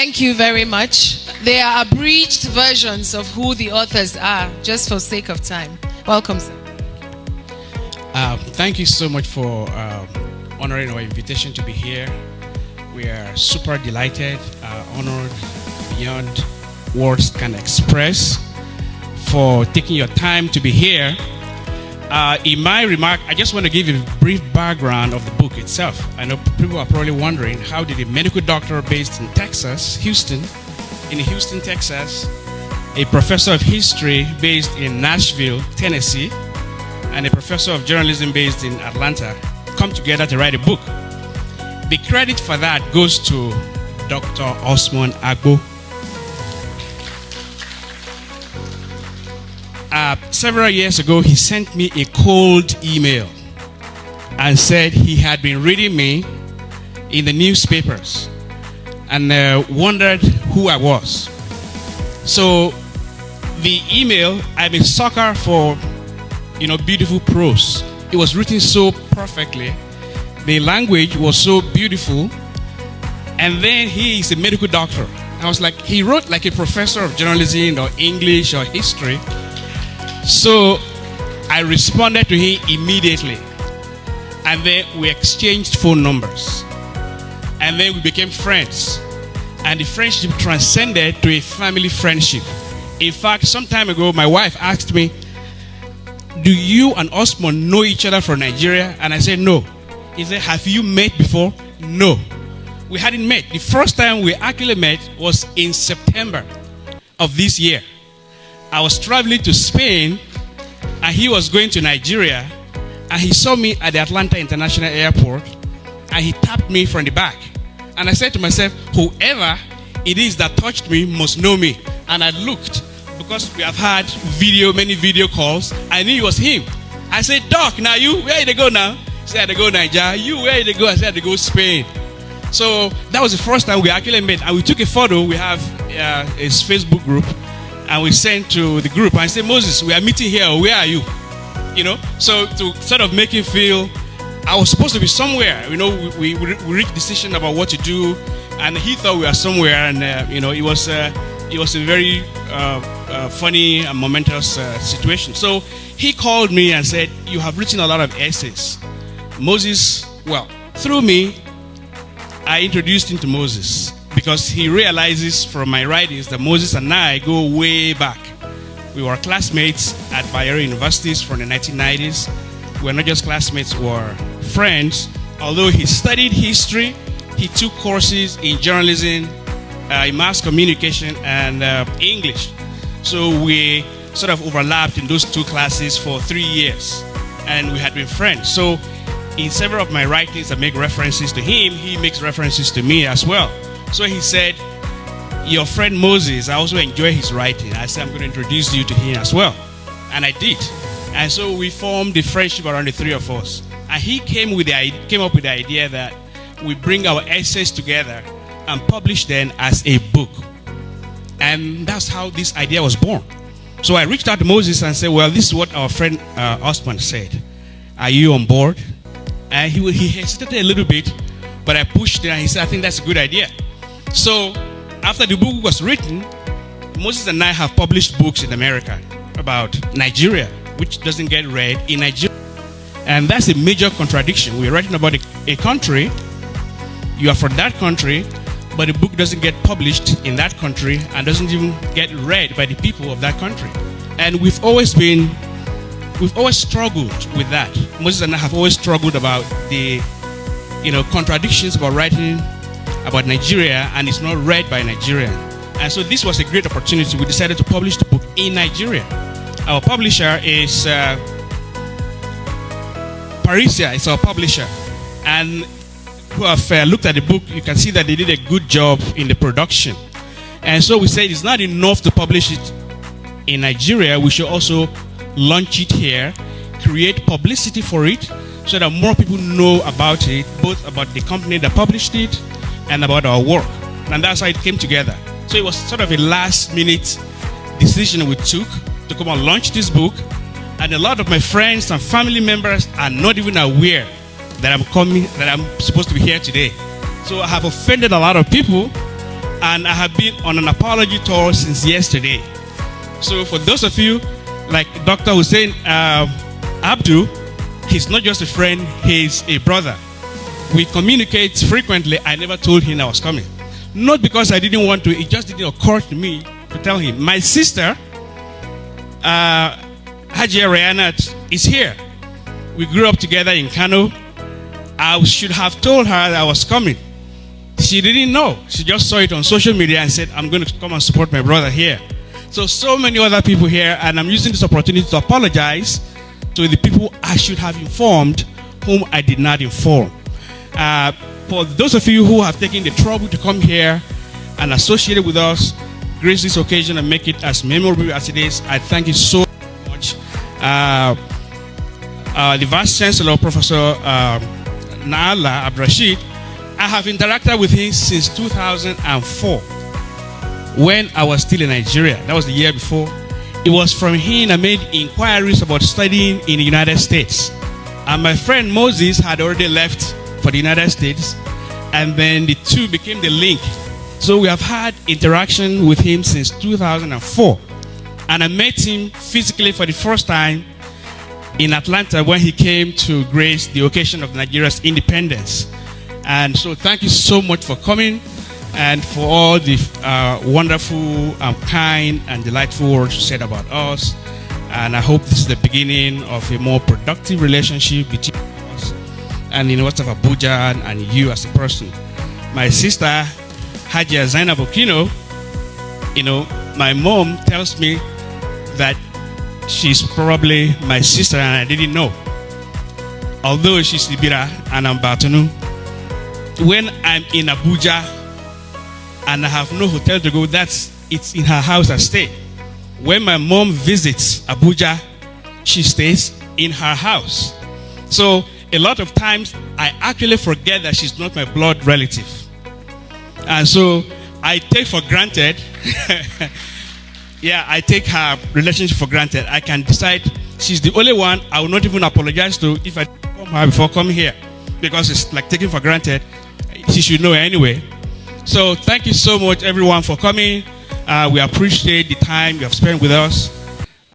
Thank you very much. They are abridged versions of who the authors are, just for sake of time. Welcome, sir. Thank you so much for honoring our invitation to be here. We are super delighted, honored beyond words can express for taking your time to be here. In my remark, I just want to give you a brief background of the book itself. I know people are probably wondering, how did a medical doctor based in Texas, Houston, Texas, a professor of history based in Nashville, Tennessee, and a professor of journalism based in Atlanta come together to write a book? The credit for that goes to Dr. Osman Agbo. Several years ago, he sent me a cold email and said he had been reading me in the newspapers and wondered who I was. So the email, I'm a sucker for, beautiful prose. It was written so perfectly. The language was so beautiful. And then he is a medical doctor. I was like, he wrote like a professor of journalism or English or history. So I responded to him immediately. And then we exchanged phone numbers. And then we became friends. And the friendship transcended to a family friendship. In fact, some time ago, my wife asked me, do you and Osman know each other from Nigeria? And I said, no. He said, have you met before? No. We hadn't met. The first time we actually met was in September of this year. I was traveling to Spain and he was going to Nigeria, and he saw me at the Atlanta International Airport and he tapped me from the back. And I said to myself, whoever it is that touched me must know me. And I looked, because we have had many video calls. I knew it was him. I said, Doc, now you, where did they go now? He said, I go Nigeria. You, where did they go? I said, I go Spain. So that was the first time we actually met. And we took a photo. We have his Facebook group. And we sent to the group. And I said, Moses, we are meeting here. Where are you? So to sort of make him feel, I was supposed to be somewhere. We reached a decision about what to do. And he thought we were somewhere. And, it was a very funny and momentous situation. So he called me and said, you have written a lot of essays. Moses, well, through me, I introduced him to Moses, because he realizes from my writings that Moses and I go way back. We were classmates at Bashir universities from the 1990s. We were not just classmates, we were friends. Although he studied history, he took courses in journalism, in mass communication, and English. So we sort of overlapped in those two classes for 3 years, and we had been friends. So in several of my writings, I make references to him. He makes references to me as well. So he said, your friend Moses, I also enjoy his writing. I said, I'm going to introduce you to him as well. And I did. And so we formed a friendship around the three of us. And he came up with the idea that we bring our essays together and publish them as a book. And that's how this idea was born. So I reached out to Moses and said, well, this is what our friend Osman said. Are you on board? And he hesitated a little bit, but I pushed it and he said, I think that's a good idea. So after the book was written, Moses and I have published books in America about Nigeria, which doesn't get read in Nigeria. And that's a major contradiction. We're writing about a country, you are from that country, but the book doesn't get published in that country and doesn't even get read by the people of that country. And we've always struggled with that. Moses and I have always struggled about the contradictions about writing about Nigeria and it's not read by Nigerians. And so this was a great opportunity. We decided to publish the book in Nigeria. Our publisher is Parisia, is our publisher. And who have looked at the book, you can see that they did a good job in the production. And so we said it's not enough to publish it in Nigeria. We should also launch it here, create publicity for it so that more people know about it, both about the company that published it and about our work. And that's how it came together. So it was sort of a last-minute decision we took to come and launch this book. And a lot of my friends and family members are not even aware that I'm supposed to be here today. So I have offended a lot of people, And I have been on an apology tour since yesterday. So for those of you, like Dr. Hussein Abdu, he's not just a friend, he's a brother. We communicate frequently. I never told him I was coming. Not because I didn't want to, it just didn't occur to me to tell him. My sister, Hajia Rayanat, is here. We grew up together in Kano. I should have told her that I was coming. She didn't know. She just saw it on social media and said, I'm going to come and support my brother here. So many other people here, and I'm using this opportunity to apologize to the people I should have informed, whom I did not inform. For those of you who have taken the trouble to come here and associate with us, grace this occasion and make it as memorable as it is, I thank you so much. The Vice Chancellor, Professor Naala Abdrashid, I have interacted with him since 2004 when I was still in Nigeria. That was the year before. It was from him I made inquiries about studying in the United States. And my friend Moses had already left for the United States, and then the two became the link. So we have had interaction with him since 2004. And I met him physically for the first time in Atlanta when he came to grace the occasion of Nigeria's independence. And so thank you so much for coming and for all the wonderful, kind and delightful words you said about us. And I hope this is the beginning of a more productive relationship between us and the University of Abuja and you as a person. My sister, Hajia Zainab Okino, my mom tells me that she's probably my sister and I didn't know. Although she's Ibira and I'm Batunu. When I'm in Abuja and I have no hotel to go, it's in her house I stay. When my mom visits Abuja, she stays in her house. So a lot of times I actually forget that she's not my blood relative. And so I take for granted, I take her relationship for granted. I can decide she's the only one I will not even apologize to if I inform her before coming here, because it's like taking for granted. She should know anyway. So thank you so much everyone for coming. We appreciate the time you have spent with us.